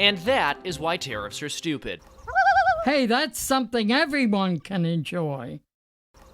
And that is why tariffs are stupid. Hey, that's something everyone can enjoy.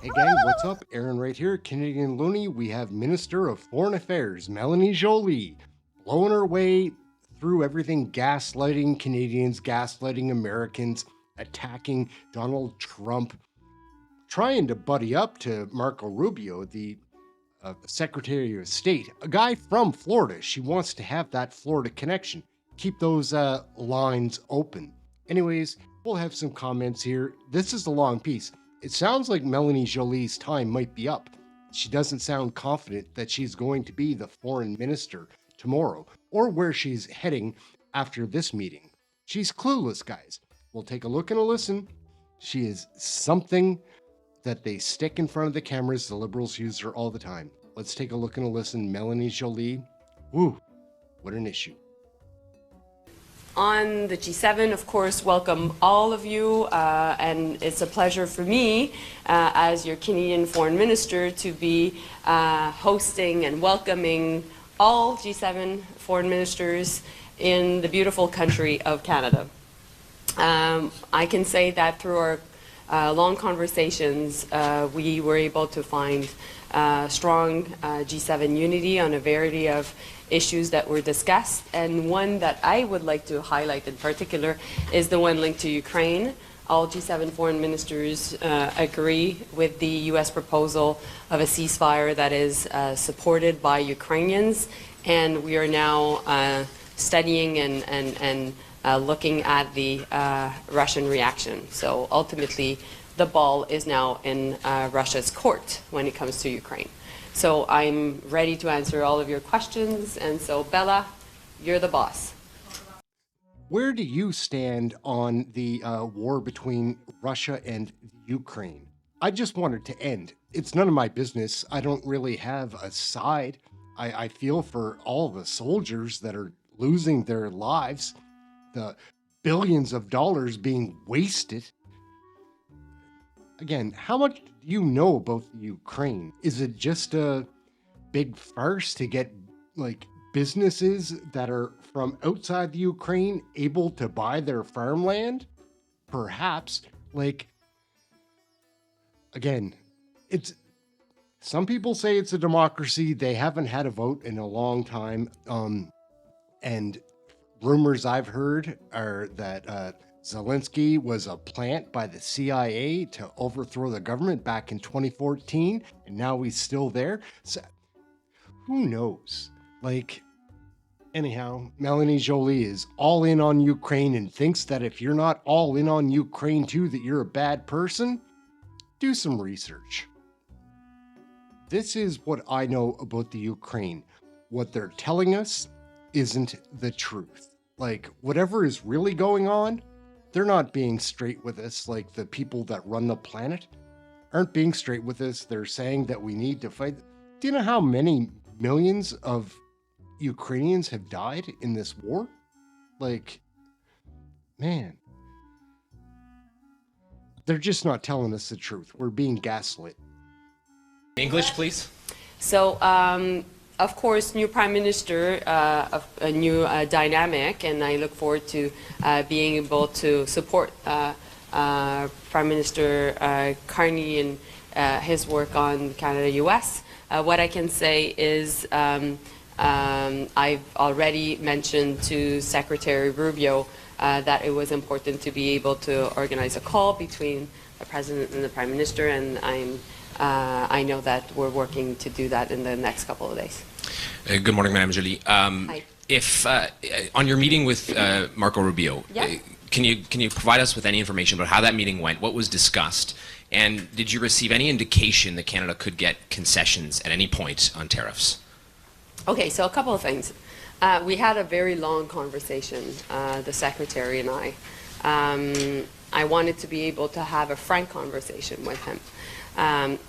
Hey gang, what's up? Aaron right here, Canadian Looney. We have Minister of Foreign Affairs, Melanie Joly, blowing her way through everything, gaslighting Canadians, gaslighting Americans, attacking Donald Trump, trying to buddy up to Marco Rubio, the Secretary of State, a guy from Florida. She wants to have that Florida connection. Keep those lines open. Anyways, we'll have some comments here. This is a long piece. It sounds like Melanie Joly's time might be up. She doesn't sound confident that she's going to be the foreign minister tomorrow or where she's heading after this meeting. She's clueless, guys. We'll take a look and a listen. She is something that they stick in front of the cameras. The Liberals use her all the time. Let's take a look and a listen. Melanie Joly. Woo, what an issue. On the G7, of course, welcome all of you, and it's a pleasure for me as your Canadian Foreign Minister to be hosting and welcoming all G7 foreign ministers in the beautiful country of Canada. I can say that through our long conversations, we were able to find strong G7 unity on a variety of issues that were discussed, and one that I would like to highlight in particular is the one linked to Ukraine. All G7 foreign ministers agree with the US proposal of a ceasefire that is supported by Ukrainians, and we are now studying and looking at the Russian reaction. So ultimately, the ball is now in Russia's court when it comes to Ukraine. So I'm ready to answer all of your questions, and so Bella, you're the boss. Where do you stand on the war between Russia and Ukraine? I just want it to end. It's none of my business. I don't really have a side. I feel for all the soldiers that are losing their lives, the billions of dollars being wasted. Again, how much do you know about the Ukraine? Is it just a big farce to get like businesses that are from outside the Ukraine able to buy their farmland? Perhaps. Like, again, it's some people say it's a democracy. They haven't had a vote in a long time. And rumors I've heard are that Zelensky was a plant by the CIA to overthrow the government back in 2014, and now he's still there. So, who knows? Like, anyhow, Melanie Joly is all in on Ukraine and thinks that if you're not all in on Ukraine too, that you're a bad person. Do some research. This is what I know about the Ukraine. What they're telling us isn't the truth. Like, whatever is really going on, they're not being straight with us. Like, the people that run the planet aren't being straight with us. They're saying that we need to fight. Do you know how many millions of Ukrainians have died in this war? Like, man, they're just not telling us the truth. We're being gaslit. English, please. So, of course, new Prime Minister, of a new dynamic, and I look forward to being able to support Prime Minister Carney and his work on Canada-US. What I can say is I've already mentioned to Secretary Rubio that it was important to be able to organize a call between the President and the Prime Minister, and I know that we're working to do that in the next couple of days. Good morning, Madame Joly. Hi. If on your meeting with Marco Rubio, Yeah. can you provide us with any information about how that meeting went? What was discussed? And did you receive any indication that Canada could get concessions at any point on tariffs? Okay, so a couple of things. We had a very long conversation, the Secretary and I. I wanted to be able to have a frank conversation with him.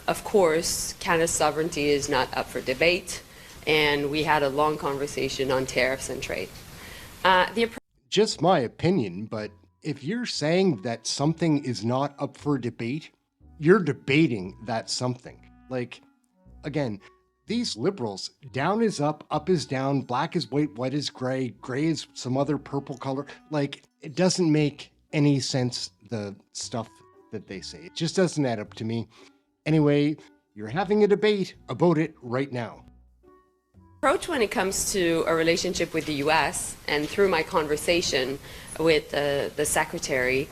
Of course, Canada's sovereignty is not up for debate, and we had a long conversation on tariffs and trade. Just my opinion, but if you're saying that something is not up for debate, you're debating that something. Like, again, these liberals, down is up is down, black is white, white is gray, gray is some other purple color. Like, it doesn't make any sense, the stuff that they say. It just doesn't add up to me. Anyway, you're having a debate about it right now. Approach when it comes to a relationship with the U.S. and through my conversation with the secretary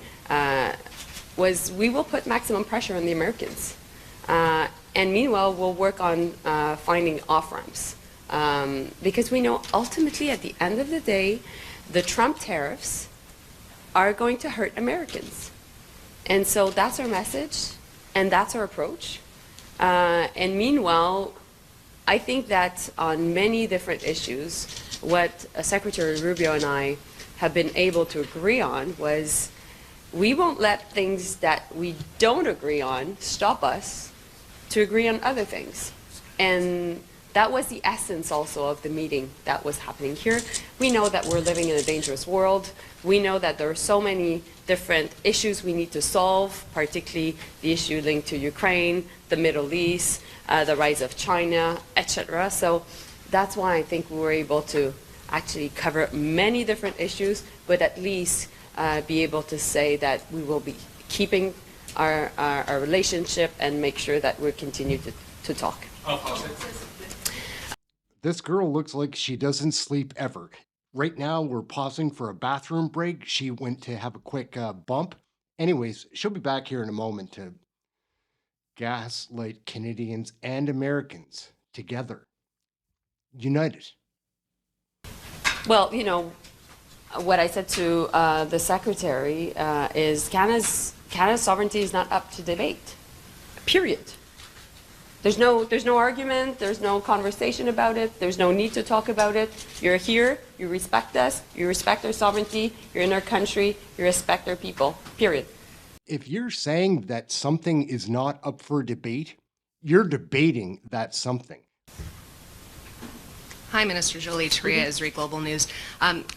was we will put maximum pressure on the Americans. And meanwhile, we'll work on finding off-ramps. Because we know ultimately at the end of the day, the Trump tariffs are going to hurt Americans. And so that's our message, and that's our approach. And meanwhile, I think that on many different issues, what Secretary Rubio and I have been able to agree on was we won't let things that we don't agree on stop us to agree on other things. And that was the essence also of the meeting that was happening here. We know that we're living in a dangerous world. We know that there are so many different issues we need to solve, particularly the issue linked to Ukraine, the Middle East, the rise of China, etc. So that's why I think we were able to actually cover many different issues, but at least be able to say that we will be keeping our relationship and make sure that we continue to talk. This girl looks like she doesn't sleep ever. Right now, we're pausing for a bathroom break. She went to have a quick bump. Anyways, she'll be back here in a moment to gaslight Canadians and Americans together. United. Well, you know, what I said to the secretary is Canada's sovereignty is not up to debate, period. There's no argument, there's no conversation about it, there's no need to talk about it. You're here, you respect us, you respect our sovereignty, you're in our country, you respect our people, period. If you're saying that something is not up for debate, you're debating that something. Hi, Minister Joly, Taria, Israel Global News.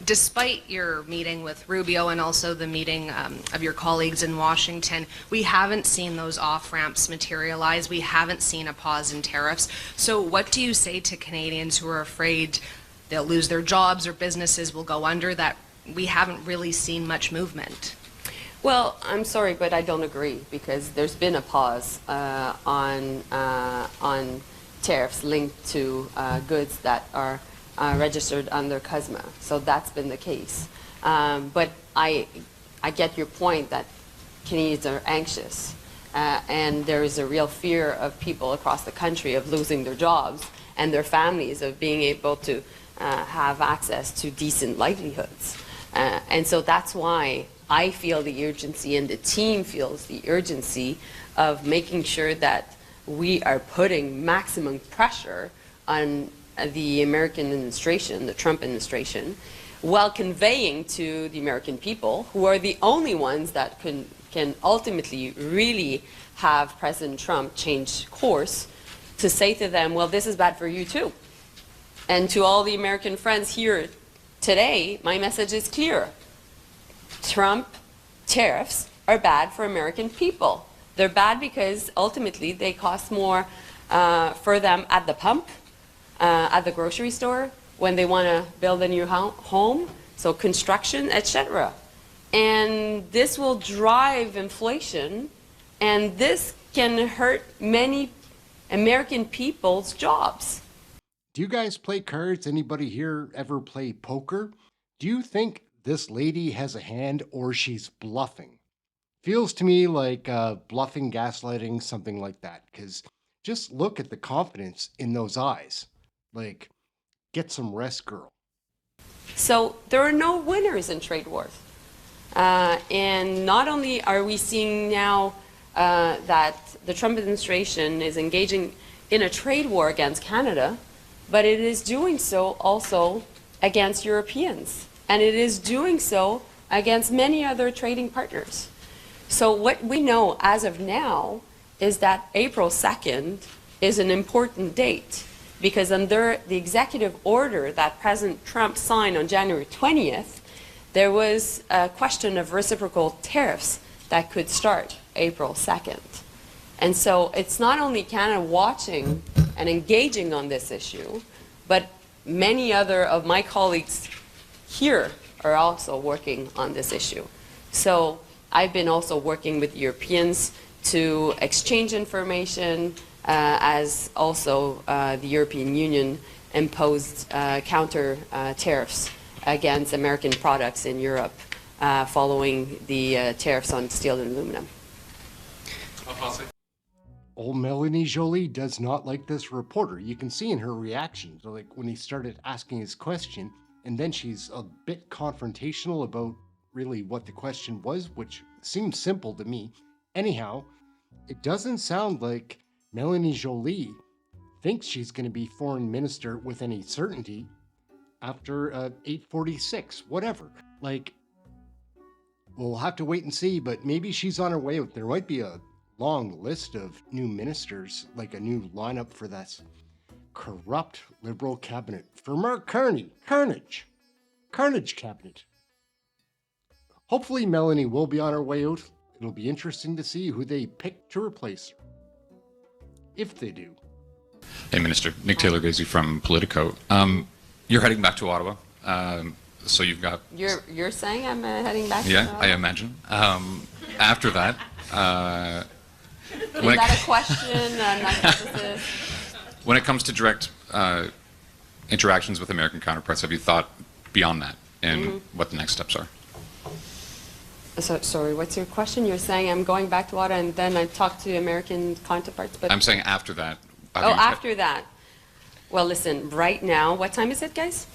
Despite your meeting with Rubio and also the meeting of your colleagues in Washington, we haven't seen those off-ramps materialize. We haven't seen a pause in tariffs. So what do you say to Canadians who are afraid they'll lose their jobs or businesses will go under, that we haven't really seen much movement? Well, I'm sorry, but I don't agree, because there's been a pause on tariffs linked to goods that are registered under CUSMA. So that's been the case. But I get your point that Canadians are anxious, and there is a real fear of people across the country of losing their jobs and their families of being able to have access to decent livelihoods. And so that's why I feel the urgency, and the team feels the urgency of making sure that we are putting maximum pressure on the American administration, the Trump administration, while conveying to the American people, who are the only ones that can ultimately really have President Trump change course, to say to them, well, this is bad for you too. And to all the American friends here today, my message is clear. Trump tariffs are bad for American people. They're bad because ultimately they cost more for them at the pump, at the grocery store, when they want to build a new home, so construction, etc. And this will drive inflation, and this can hurt many American people's jobs. Do you guys play cards? Anybody here ever play poker? Do you think this lady has a hand, or she's bluffing? Feels to me like bluffing, gaslighting, something like that. Because just look at the confidence in those eyes. Like, get some rest, girl. So there are no winners in trade wars. And not only are we seeing now that the Trump administration is engaging in a trade war against Canada, but it is doing so also against Europeans. And it is doing so against many other trading partners. So what we know as of now is that April 2nd is an important date, because under the executive order that President Trump signed on January 20th, there was a question of reciprocal tariffs that could start April 2nd. And so it's not only Canada watching and engaging on this issue, but many other of my colleagues here are also working on this issue. So I've been also working with Europeans to exchange information, as also the European Union imposed counter tariffs against American products in Europe following the tariffs on steel and aluminum. Old Melanie Joly does not like this reporter. You can see in her reaction, so like when he started asking his question, and then she's a bit confrontational about really what the question was, which seems simple to me. Anyhow, it doesn't sound like Melanie Joly thinks she's going to be foreign minister with any certainty after 8:46, whatever. Like, we'll have to wait and see, but maybe she's on her way out. There might be a long list of new ministers, like a new lineup for this corrupt Liberal cabinet for Mark Carney. Carnage cabinet. Hopefully Melanie will be on her way out. It'll be interesting to see who they pick to replace her, if they do. Hey, Minister. Nick Taylor-Gazy from Politico. You're heading back to Ottawa, so you've got... You're saying I'm heading back to Yeah, Ottawa? I imagine. After that... Is that a question, an hypothesis? When it comes to direct interactions with American counterparts, have you thought beyond that and what the next steps are? So, sorry, what's your question? You're saying I'm going back to Ottawa and then I talk to American counterparts, but... I'm saying after that. Oh, after that. Well, listen, right now, what time is it, guys?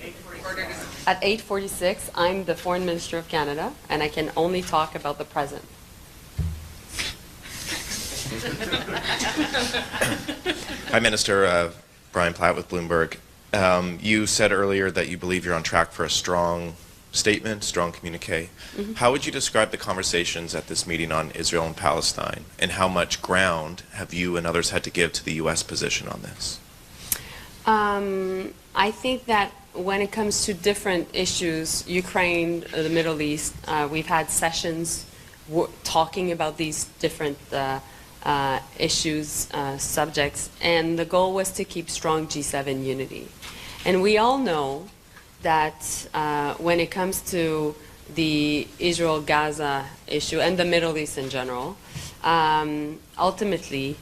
8:46. At 8:46, I'm the Foreign Minister of Canada, and I can only talk about the present. Hi, Minister. Brian Platt with Bloomberg. You said earlier that you believe you're on track for a strong statement, strong communique. How would you describe the conversations at this meeting on Israel and Palestine, and how much ground have you and others had to give to the U.S. position on this? I think that when it comes to different issues, Ukraine, the Middle East, we've had sessions talking about these different issues, subjects, and the goal was to keep strong G7 unity. And we all know that when it comes to the Israel-Gaza issue and the Middle East in general, ultimately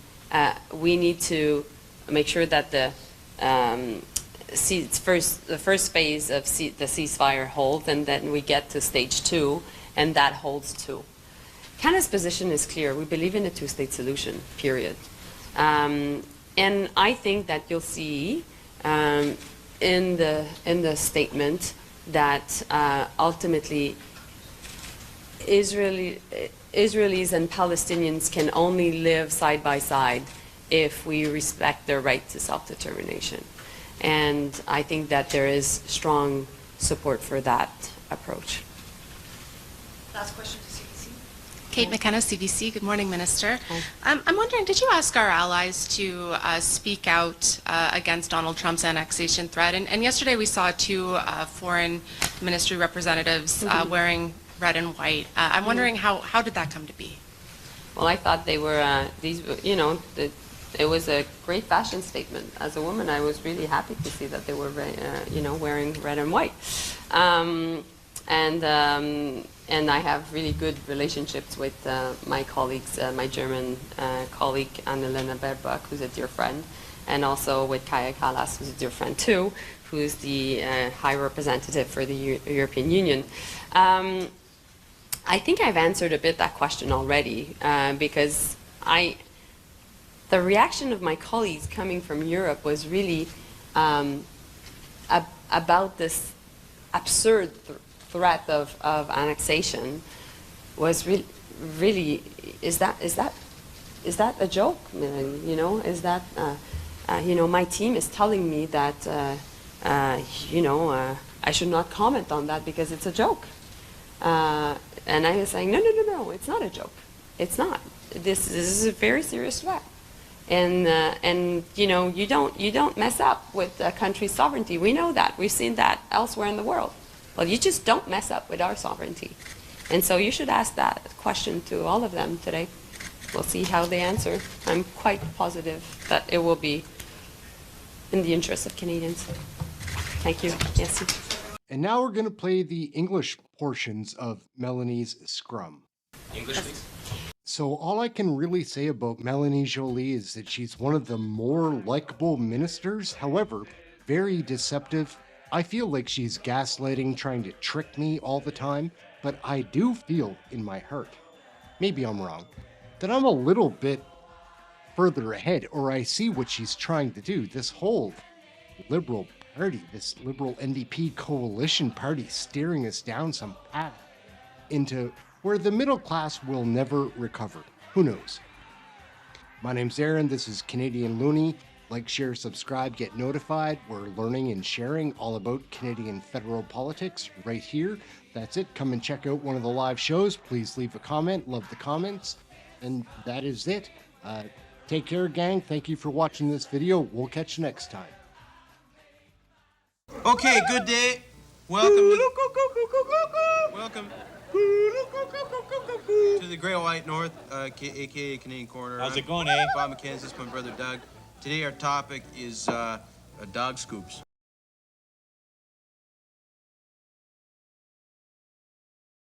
we need to make sure that the first phase of the ceasefire holds, and then we get to stage 2, and that holds too. Canada's position is clear. We believe in a two-state solution, period. And I think that you'll see in the statement that ultimately Israelis and Palestinians can only live side by side if we respect their right to self-determination. And I think that there is strong support for that approach. Last question to CBC. Kate McKenna, CBC. Good morning, Minister. I'm wondering, did you ask our allies to speak out against Donald Trump's annexation threat? And yesterday we saw two foreign ministry representatives wearing red and white. I'm wondering how did that come to be? Well, I thought they were, it was a great fashion statement. As a woman, I was really happy to see that they were, wearing red and white. And I have really good relationships with my colleagues, my German colleague Annalena Baerbock, who's a dear friend, and also with Kaja Kallas, who's a dear friend too, who's the High Representative for the European Union. I think I've answered a bit that question already, because the reaction of my colleagues coming from Europe was really about this absurd threat of annexation. Was really is that a joke? Is that my team is telling me that I should not comment on that because it's a joke. And I was saying, no, it's not a joke. It's not. This is a very serious threat. And you don't mess up with a country's sovereignty. We know that. We've seen that elsewhere in the world. Well, you just don't mess up with our sovereignty. And so you should ask that question to all of them today we'll see how they answer. I'm quite positive that it will be in the interest of Canadians. Thank you. Merci. And now we're going to play the English portions of Melanie's Scrum. English, please. So all I can really say about Melanie Joly is that she's one of the more likable ministers, however, very deceptive. I feel like she's gaslighting, trying to trick me all the time, but I do feel in my heart, maybe I'm wrong, that I'm a little bit further ahead, or I see what she's trying to do. This whole Liberal Party, this Liberal NDP coalition party steering us down some path into where the middle class will never recover. Who knows? My name's Aaron. This is Canadian Looney. Like, share, subscribe, get notified. We're learning and sharing all about Canadian federal politics right here. That's it. Come and check out one of the live shows. Please leave a comment. Love the comments. And that is it. Take care, gang. Thank you for watching this video. We'll catch you next time. Okay, good day. Welcome to the Great White North, aka Canadian Corner. How's it going, eh? Bob McKenzie, my brother Doug. Today our topic is dog scoops.